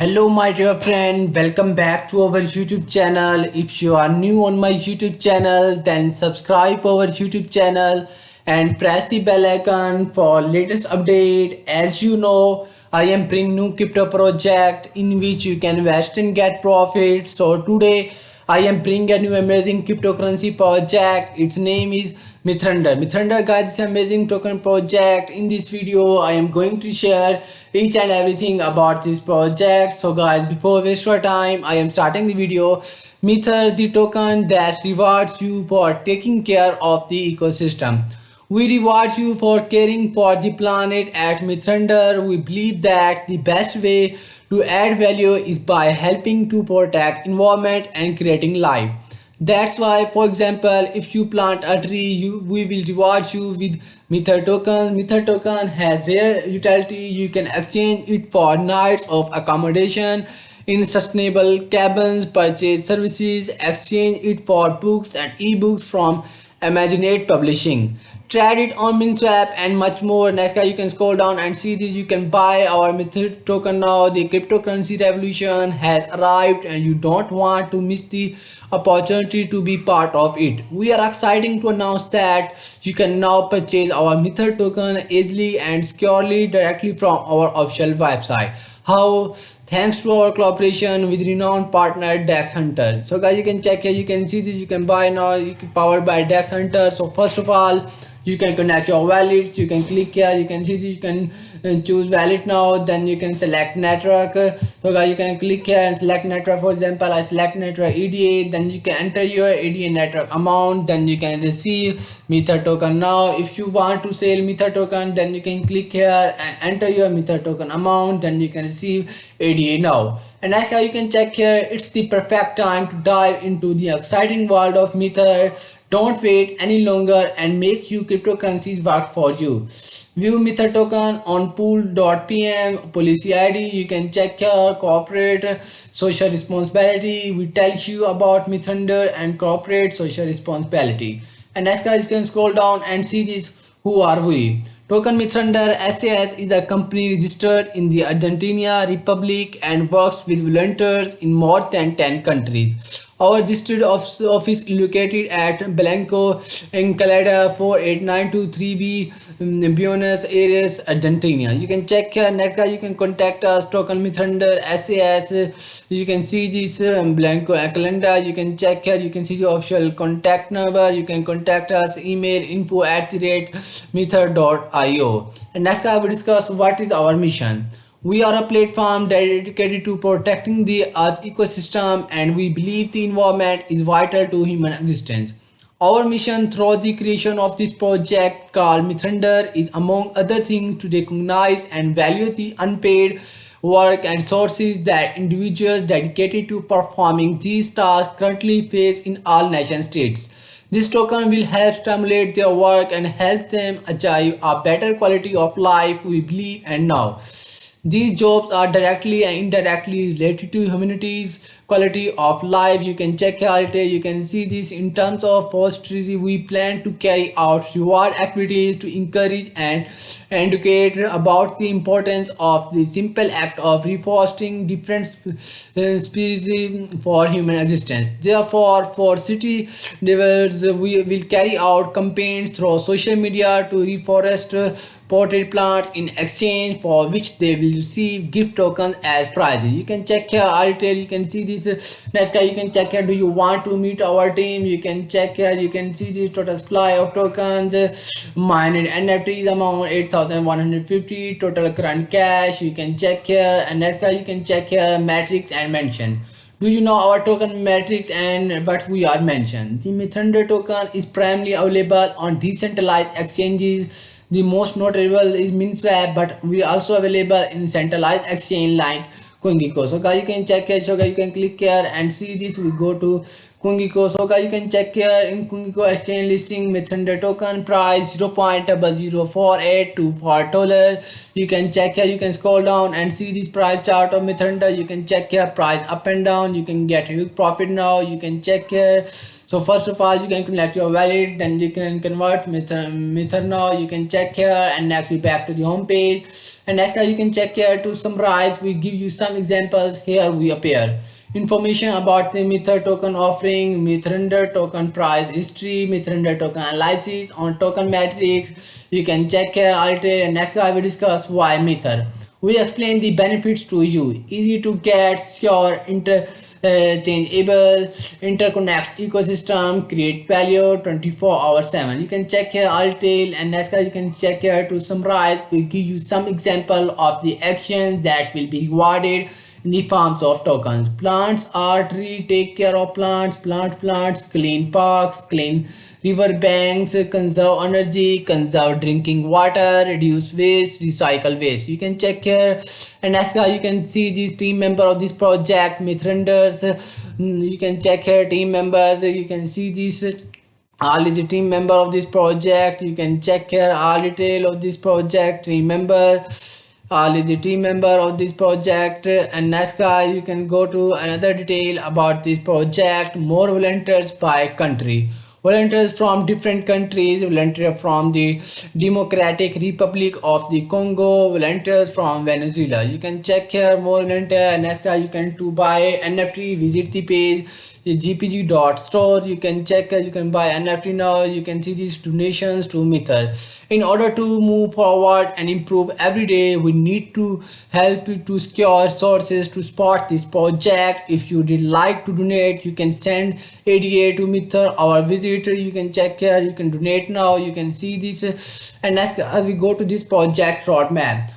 Hello, my dear friend. Welcome back to our YouTube channel. If you are new on my YouTube channel, then subscribe our YouTube channel and press the bell icon for latest update. As you know, I am bringing new crypto project in which you can invest and get profit. So today I am bringing a new amazing cryptocurrency project. Its name is Mithunder. Mithunder, guys, is amazing token project. In this video, I am going to share each and everything about this project. So guys, before waste your time, I am starting the video. Mither, the token that rewards you for taking care of the ecosystem. We reward you for caring for the planet. At Mithunder, we believe that the best way to add value is by helping to protect environment and creating life. That's why, for example, if you plant a tree, we will reward you with Mither token. Mither token has rare utility. You can exchange it for nights of accommodation in sustainable cabins, purchase services, exchange it for books and ebooks from Imaginate Publishing. Trade it on MinSwap and much more. Next guy, you can scroll down and see this. You can buy our Mythic token now. The cryptocurrency revolution has arrived and you don't want to miss the opportunity to be part of it. We are excited to announce that you can now purchase our Mythic token easily and securely directly from our official website. How? Thanks to our collaboration with renowned partner Dex Hunter. So guys, you can check here, you can see this, you can buy now, powered by Dex Hunter. So first of all, you can connect your wallets, you can click here, you can see this, you can choose wallet now, then you can select network. So guys, you can click here and select network. For example, I select network EDA, then you can enter your EDA network amount, then you can receive Mither token. Now if you want to sell Mither token, then you can click here and enter your Mither token amount, then you can receive ADA now. And as you can check here, it's the perfect time to dive into the exciting world of Mither. Don't wait any longer and make you cryptocurrencies work for you. View Mither token on pool.pm policy ID. You can check here corporate social responsibility. We tell you about Mithunder and corporate social responsibility. And next guys, you can scroll down and see this. Who are we? Token Mithunder SAS is a company registered in the Argentina Republic and works with volunteers in more than 10 countries. Our district office is located at Blanco in Calada 48923B, Buenos Aires, Argentina. You can check here. Next, you can contact us. Token Mithunder SAS. You can see this Blanco calendar. You can check here. You can see the official contact number. You can contact us. Email info@mither.io. And next, I will discuss what is our mission. We are a platform dedicated to protecting the Earth ecosystem and we believe the environment is vital to human existence. Our mission through the creation of this project called Mithunder is among other things to recognize and value the unpaid work and sources that individuals dedicated to performing these tasks currently face in all nation states. This token will help stimulate their work and help them achieve a better quality of life, we believe, and now. These jobs are directly and indirectly related to humanity's quality of life. You can check out it. You can see this in terms of forestry. We plan to carry out reward activities to encourage and educate about the importance of the simple act of reforesting different species for human existence. Therefore, for city levels, we will carry out campaigns through social media to reforest potted plants in exchange for which they will receive gift tokens as prizes. You can check here. I'll tell you can see this. Next guy, you can check here. Do you want to meet our team? You can check here. You can see the total supply of tokens mined NFTs amount 8,150. Total current cash. You can check here. And next guy, you can check here metrics and mention. Do you know our token metrics and what we are mentioned? The Mithunder token is primarily available on decentralized exchanges. The most notable is MinSwap, but we are also available in centralized exchange like CoinGecko. So guys, you can check here. So guys, you can click here and see this. We go to CoinGecko. So guys, you can check here in CoinGecko exchange listing Mithunder token price 0.004824 $. You can check here. You can scroll down and see this price chart of Mithunder. You can check here price up and down. You can get huge profit now. You can check here. So first of all, you can connect your wallet, then you can convert Mithana. You can check here, and next we back to the home page. And next you can check here to summarize. We give you some examples. Here we appear information about the Mither token offering, Mithrender token price history, Mithrender token analysis on token metrics. You can check here alter, and next I will discuss why Mither. We explain the benefits to you. Easy to get, secure, interchangeable, interconnect ecosystem, create value 24/7. You can check here Altail, and next you can check here to summarize. We give you some example of the actions that will be rewarded in the forms of tokens. Plants are tree, take care of plants, plant plants, clean parks, clean river banks, conserve energy, conserve drinking water, reduce waste, recycle waste. You can check here, and as you can see these team member of this project, Mithranders. You can check here team members. You can see these. All is the team member of this project. You can check here all detail of this project. Remember, all is the team member of this project. And next you can go to another detail about this project. More volunteers by country. Volunteers from different countries, volunteers from the Democratic Republic of the Congo, volunteers from Venezuela. You can check here more volunteer, and next you can to buy NFT, visit the page gpg.store. You can check, you can buy NFT now. You can see these donations to Mither. In order to move forward and improve every day, we need to help you to secure sources to support this project. If you did like to donate, you can send ADA to Mither, our visitor. You can check here, you can donate now. You can see this, and as we go to this project roadmap.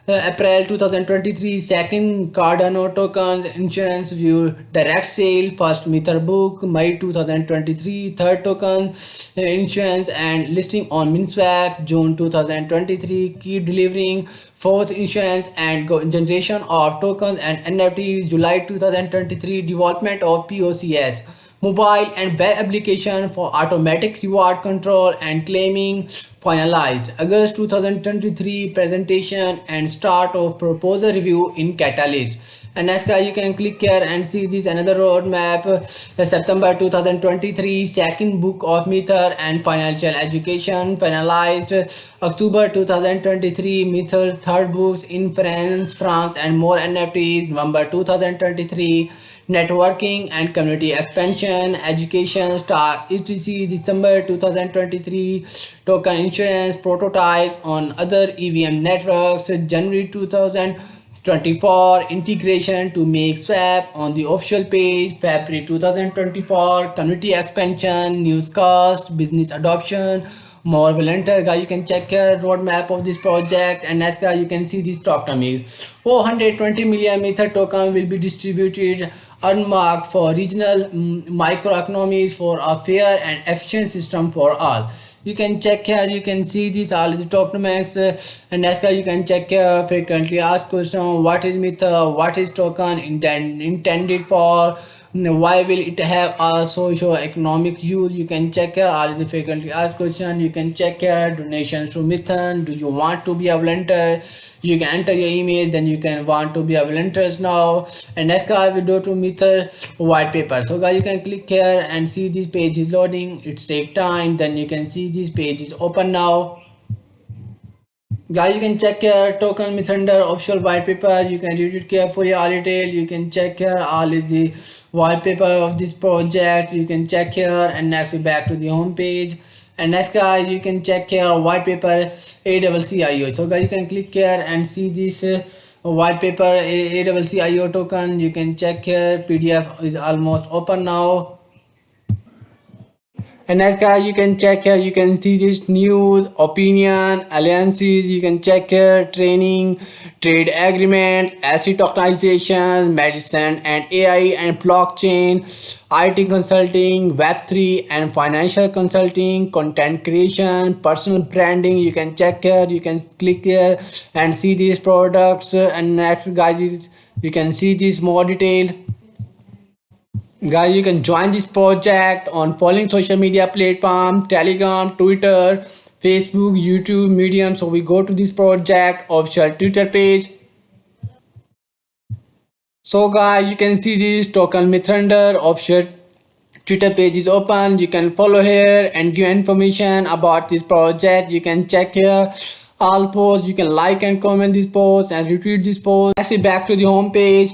April 2023, second Cardano tokens, insurance view, direct sale, first Mither book, May 2023, third token, insurance and listing on MinSwap, June 2023, keep delivering, fourth insurance and generation of tokens and NFTs, July 2023, development of POCS. Mobile and web application for automatic reward control and claiming finalized. August 2023 presentation and start of proposal review in Catalyst. And next you can click here and see this another roadmap. September 2023 second book of Mither and financial education finalized. October 2023 Mither third books in France and more NFTs. November 2023 networking and community expansion, education star etc. December 2023 token insurance prototype on other EVM networks. January 2024 integration to make swap on the official page. February 2024 community expansion, newscast, business adoption, more volunteer. Guys, you can check here roadmap of this project, and next you can see this tokenomics. 420 million Mither token will be distributed unmarked for regional microeconomies for a fair and efficient system for all. You can check here, you can see these all the tokenomics, and next you can check here frequently asked question, what is Mither, what is token intended for, why will it have a socio-economic use. You can check here all the frequently asked question. You can check here donations to Mither. Do you want to be a volunteer? You can enter your email, then you can want to be a volunteer now. And next I will go to Mither white paper. So guys, you can click here and see this page is loading. It take time, then you can see this page is open now. Guys, you can check here token Mithrender official white paper. You can read it carefully all detail. You can check here all is the white paper of this project. You can check here, and next we back to the home page. And next guys, you can check here white paper ACCIO. So guys, you can click here and see this white paper ACCIO token. You can check here, PDF is almost open now. And next guys, you can check here, you can see this news, opinion, alliances. You can check here training, trade agreements, asset tokenization, medicine and AI and blockchain, IT consulting, Web3 and financial consulting, content creation, personal branding. You can check here, you can click here and see these products. And next guys, you can see this more detail. Guys, you can join this project on following social media platform: Telegram, Twitter, Facebook, YouTube, Medium. So we go to this project official Twitter page. So guys, you can see this token Mithrender official Twitter page is open. You can follow here and give information about this project. You can check here all posts. You can like and comment this post and retweet this post. Actually, back to the home page.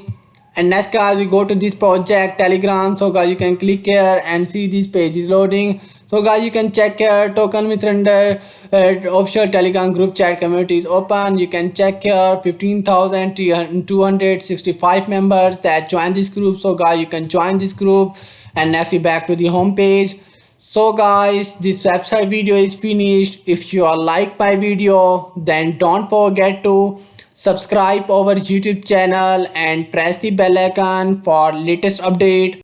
And next guys, we go to this project Telegram. So guys, you can click here and see this page is loading. So guys, you can check here Token with Render official Telegram group chat community is open. You can check here 15,265 members that join this group. So guys, you can join this group. And next we back to the home page. So guys, this website video is finished. If you are like my video, then don't forget to subscribe our YouTube channel and press the bell icon for latest update.